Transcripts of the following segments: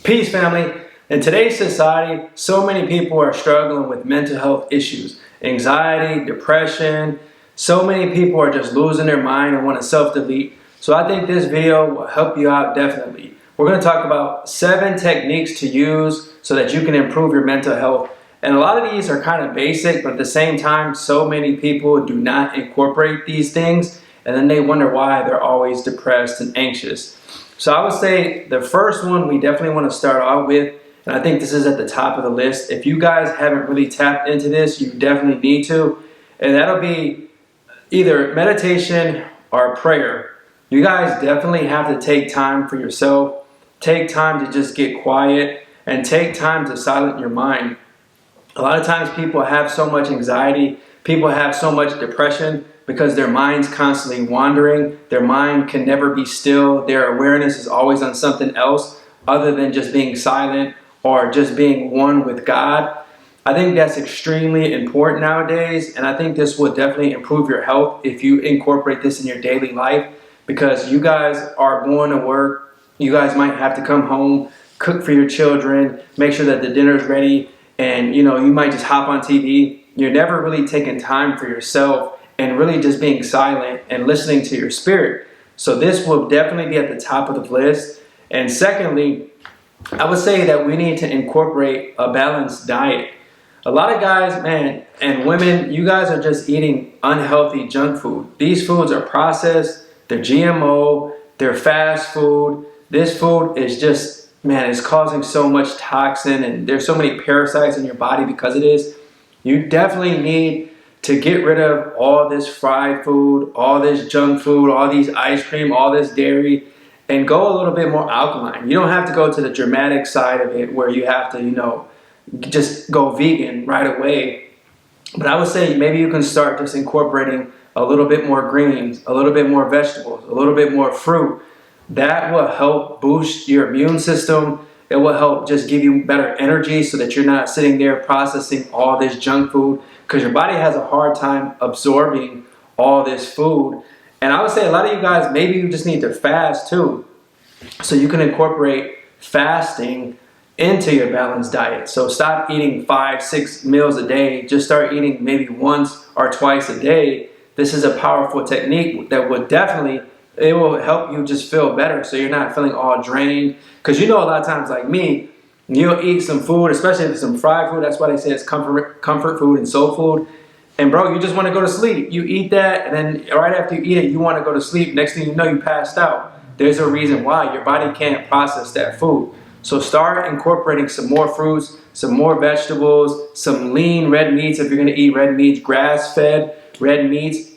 Peace, family. In today's society, so many people are struggling with mental health issues, anxiety, depression. So many people are just losing their mind and want to self-delete. So I think this video will help you out definitely. We're going to talk about 7 techniques to use so that you can improve your mental health. And a lot of these are kind of basic, but at the same time, so many people do not incorporate these things, and then they wonder why they're always depressed and anxious. So I would say the first one we definitely want to start out with, and I think this is at the top of the list. If you guys haven't really tapped into this, you definitely need to. And that'll be either meditation or prayer. You guys definitely have to take time for yourself. Take time to just get quiet and take time to silence your mind. A lot of times people have so much anxiety, people have so much depression because their mind's constantly wandering. Their mind can never be still. Their awareness is always on something else other than just being silent or just being one with God. I think that's extremely important nowadays, and I think this will definitely improve your health if you incorporate this in your daily life, because you guys are going to work. You guys might have to come home, cook for your children, make sure that the dinner's ready, and you might just hop on TV. You're never really taking time for yourself and really just being silent and listening to your spirit. So this will definitely be at the top of the list. And secondly, I would say that we need to incorporate a balanced diet. A lot of guys, man, and women, you guys are just eating unhealthy junk food. These foods are processed, they're GMO, they're fast food. This food is just, man, it's causing so much toxin, and there's so many parasites in your body because it is. You definitely need to get rid of all this fried food, all this junk food, all these ice cream, all this dairy, and go a little bit more alkaline. You don't have to go to the dramatic side of it where you have to, just go vegan right away. But I would say maybe you can start just incorporating a little bit more greens, a little bit more vegetables, a little bit more fruit. That will help boost your immune system. It will help just give you better energy so that you're not sitting there processing all this junk food, because your body has a hard time absorbing all this food. And I would say a lot of you guys, maybe you just need to fast too. So you can incorporate fasting into your balanced diet. So stop eating 5-6 meals a day. Just start eating maybe once or twice a day. This is a powerful technique that will definitely, it will help you just feel better so you're not feeling all drained. Because a lot of times like me, you'll eat some food, especially if it's some fried food. That's why they say it's comfort food and soul food. And bro, you just want to go to sleep. You eat that, and then right after you eat it, you want to go to sleep. Next thing you know, you passed out. There's a reason why. Your body can't process that food. So start incorporating some more fruits, some more vegetables, some lean red meats if you're going to eat red meats, grass-fed red meats.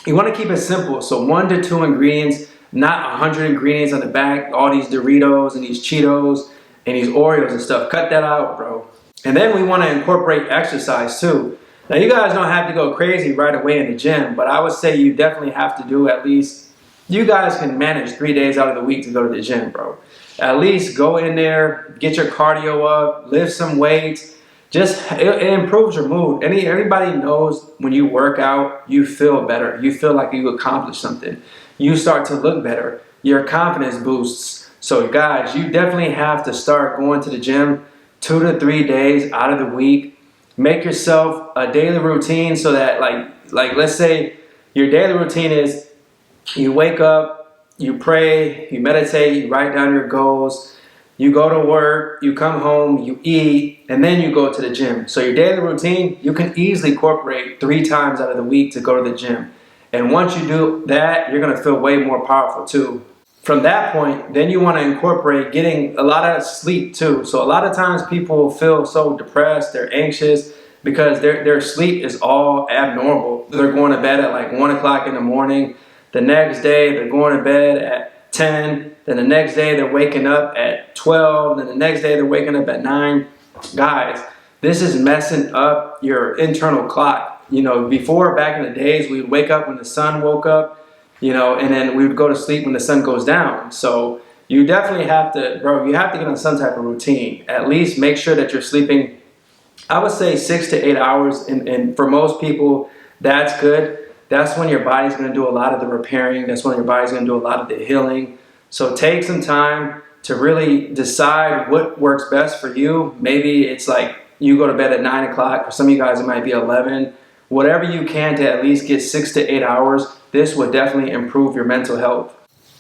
You want to keep it simple. So 1 to 2 ingredients, not 100 ingredients on the back, all these Doritos and these Cheetos and these Oreos and stuff. Cut that out, bro. And then we want to incorporate exercise too. Now you guys don't have to go crazy right away in the gym, but I would say you definitely have to do at least, you guys can manage 3 days out of the week to go to the gym, bro. At least go in there, get your cardio up, lift some weights. It improves your mood. Everybody knows when you work out, you feel better. You feel like you accomplished something. You start to look better. Your confidence boosts. So guys, you definitely have to start going to the gym 2 to 3 days out of the week. Make yourself a daily routine so that like let's say your daily routine is you wake up, you pray, you meditate, you write down your goals, you go to work, you come home, you eat, and then you go to the gym. So your daily routine, you can easily incorporate 3 times out of the week to go to the gym. And once you do that, you're gonna feel way more powerful too. From that point, then you wanna incorporate getting a lot of sleep too. So a lot of times people feel so depressed, they're anxious, because their sleep is all abnormal. They're going to bed at like 1 o'clock in the morning. The next day, they're going to bed at 10. Then the next day, they're waking up at 12. Then the next day, they're waking up at 9. Guys, this is messing up your internal clock. Before, back in the days, we would wake up when the sun woke up, and then we would go to sleep when the sun goes down. So you definitely have to, bro, you have to get on some type of routine. At least make sure that you're sleeping, I would say 6 to 8 hours. And for most people, that's good. That's when your body's going to do a lot of the repairing. That's when your body's going to do a lot of the healing. So take some time to really decide what works best for you. Maybe it's like you go to bed at 9 o'clock. For some of you guys, it might be 11. Whatever you can to at least get 6 to 8 hours, this will definitely improve your mental health.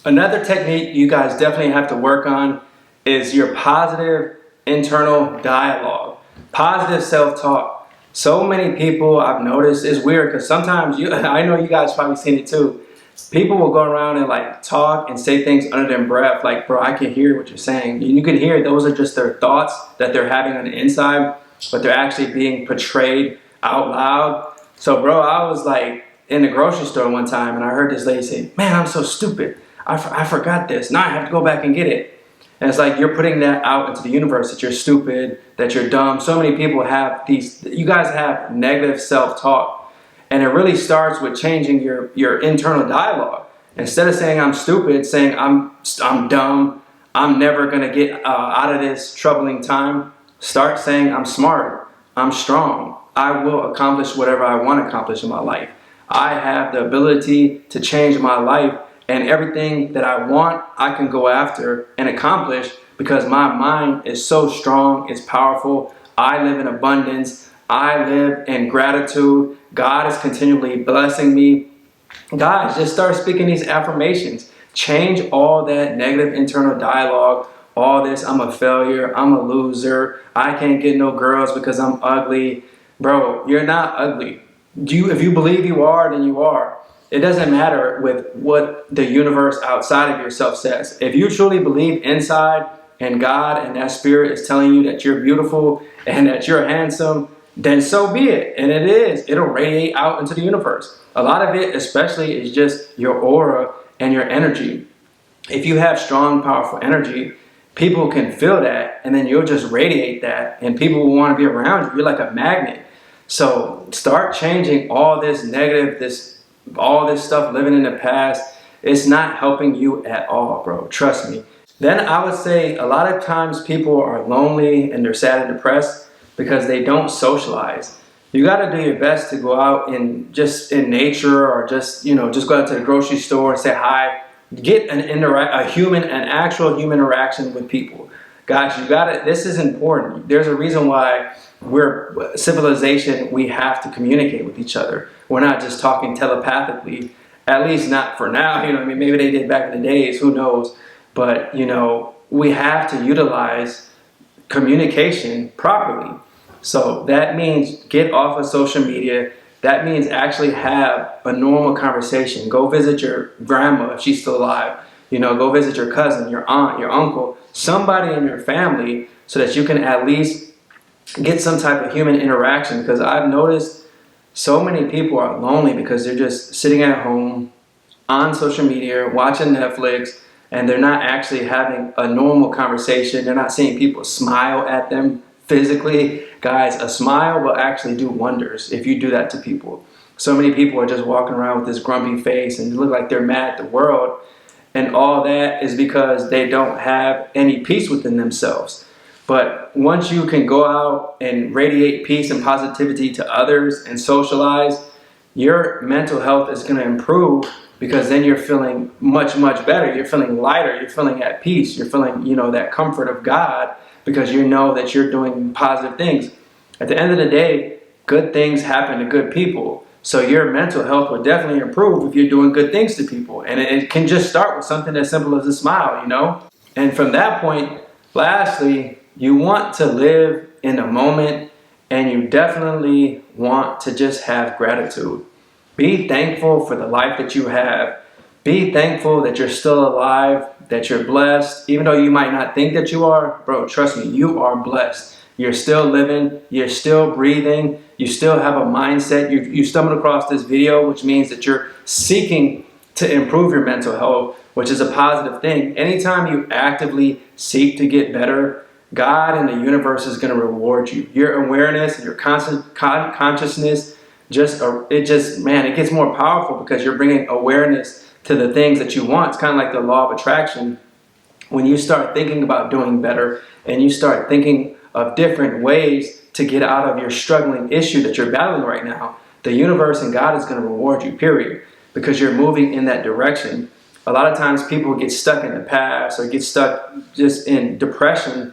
Another technique you guys definitely have to work on is your positive internal dialogue, positive self-talk. So many people I've noticed, it's weird because sometimes I know you guys probably seen it too. People will go around and like talk and say things under their breath, like, bro, I can hear what you're saying. You can hear those are just their thoughts that they're having on the inside, but they're actually being portrayed out loud. So, bro, I was like in the grocery store one time and I heard this lady say, man, I'm so stupid. I forgot this. Now I have to go back and get it. And it's like you're putting that out into the universe that you're stupid, that you're dumb. So many people have you guys have negative self-talk. And it really starts with changing your internal dialogue. Instead of saying I'm stupid, saying I'm dumb, I'm never gonna get out of this troubling time, start saying I'm smart, I'm strong, I will accomplish whatever I want to accomplish in my life. I have the ability to change my life, and everything that I want, I can go after and accomplish because my mind is so strong, it's powerful. I live in abundance. I live in gratitude. God is continually blessing me. Guys, just start speaking these affirmations. Change all that negative internal dialogue, all this, I'm a failure, I'm a loser, I can't get no girls because I'm ugly. Bro, you're not ugly. If you believe you are, then you are. It doesn't matter with what the universe outside of yourself says. If you truly believe inside and God and that spirit is telling you that you're beautiful and that you're handsome, then so be it. And it is. It'll radiate out into the universe. A lot of it, especially, is just your aura and your energy. If you have strong, powerful energy, people can feel that, and then you'll just radiate that, and people will want to be around you. You're like a magnet. So start changing all this negative, all this stuff living in the past. It's not helping you at all, bro. Trust me. Then I would say a lot of times people are lonely and they're sad and depressed because they don't socialize. You got to do your best to go out in nature, or just go out to the grocery store and say hi. Get an actual human interaction with people. Guys, this is important. There's a reason why we're civilization. We have to communicate with each other. We're not just talking telepathically, at least not for now. Maybe they did back in the days, who knows? But, we have to utilize communication properly. So that means get off of social media. That means actually have a normal conversation. Go visit your grandma if she's still alive. Go visit your cousin, your aunt, your uncle, somebody in your family, so that you can at least get some type of human interaction. Because I've noticed so many people are lonely because they're just sitting at home on social media, watching Netflix, and they're not actually having a normal conversation. They're not seeing people smile at them physically. Guys, a smile will actually do wonders if you do that to people. So many people are just walking around with this grumpy face and look like they're mad at the world. And all that is because they don't have any peace within themselves. But once you can go out and radiate peace and positivity to others and socialize, your mental health is going to improve, because then you're feeling much, much better. You're feeling lighter. You're feeling at peace. You're feeling, that comfort of God, because you know that you're doing positive things. At the end of the day, good things happen to good people. So your mental health will definitely improve if you're doing good things to people. And it can just start with something as simple as a smile, And from that point, lastly, you want to live in the moment, and you definitely want to just have gratitude. Be thankful for the life that you have. Be thankful that you're still alive, that you're blessed. Even though you might not think that you are, bro, trust me, you are blessed. You're still living, you're still breathing, you still have a mindset. You stumbled across this video, which means that you're seeking to improve your mental health, which is a positive thing. Anytime you actively seek to get better, God and the universe is going to reward you. Your awareness and your consciousness, it gets more powerful because you're bringing awareness to the things that you want. It's kind of like the law of attraction. When you start thinking about doing better and you start thinking of different ways to get out of your struggling issue that you're battling right now, the universe and God is going to reward you, period, because you're moving in that direction. A lot of times people get stuck in the past or get stuck just in depression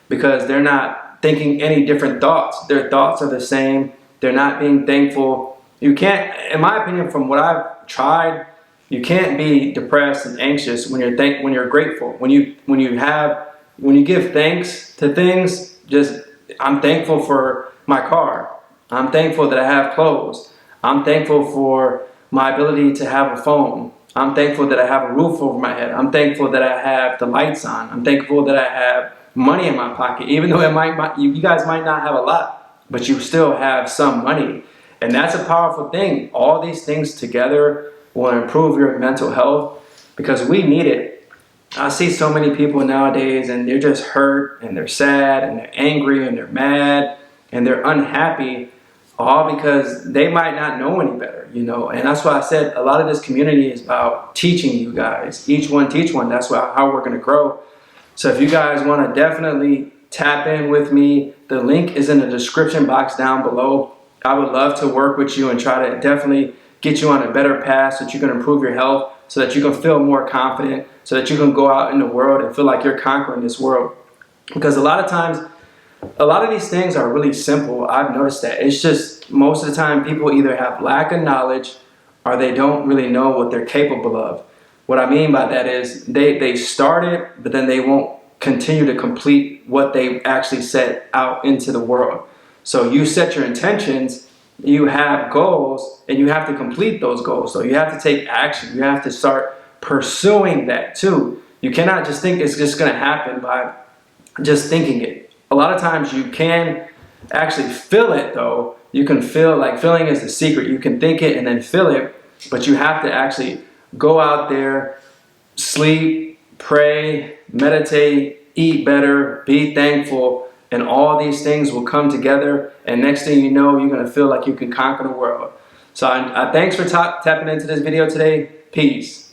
because they're not thinking any different thoughts. Their thoughts are the same. They're not being thankful. You can't, in my opinion, from what I've tried, you can't be depressed and anxious when you're grateful. When you give thanks to things, just I'm thankful for my car. I'm thankful that I have clothes. I'm thankful for my ability to have a phone. I'm thankful that I have a roof over my head. I'm thankful that I have the lights on. I'm thankful that I have money in my pocket, even though you guys might not have a lot, but you still have some money. And that's a powerful thing. All these things together will improve your mental health because we need it. I see so many people nowadays and they're just hurt and they're sad and they're angry and they're mad and they're unhappy, all because they might not know any better, you know. And that's why I said a lot of this community is about teaching you guys. Each one teach one. That's how we're going to grow. So if you guys want to definitely tap in with me, the link is in the description box down below. I would love to work with you and try to definitely get you on a better path so that you can improve your health, so that you can feel more confident, so that you can go out in the world and feel like you're conquering this world. Because a lot of times, a lot of these things are really simple. I've noticed that. It's just most of the time people either have lack of knowledge or they don't really know what they're capable of. What I mean by that is they start it, but then they won't continue to complete what they actually set out into the world. So you set your intentions, you have goals, and you have to complete those goals. So you have to take action. You have to start pursuing that too. You cannot just think it's just going to happen by just thinking it. A lot of times you can actually feel it though. You can feel, like, feeling is the secret. You can think it and then feel it, but you have to actually go out there, sleep, pray, meditate, eat better, be thankful, and all these things will come together, and next thing you know, you're going to feel like you can conquer the world. So I thanks for tapping into this video today. Peace.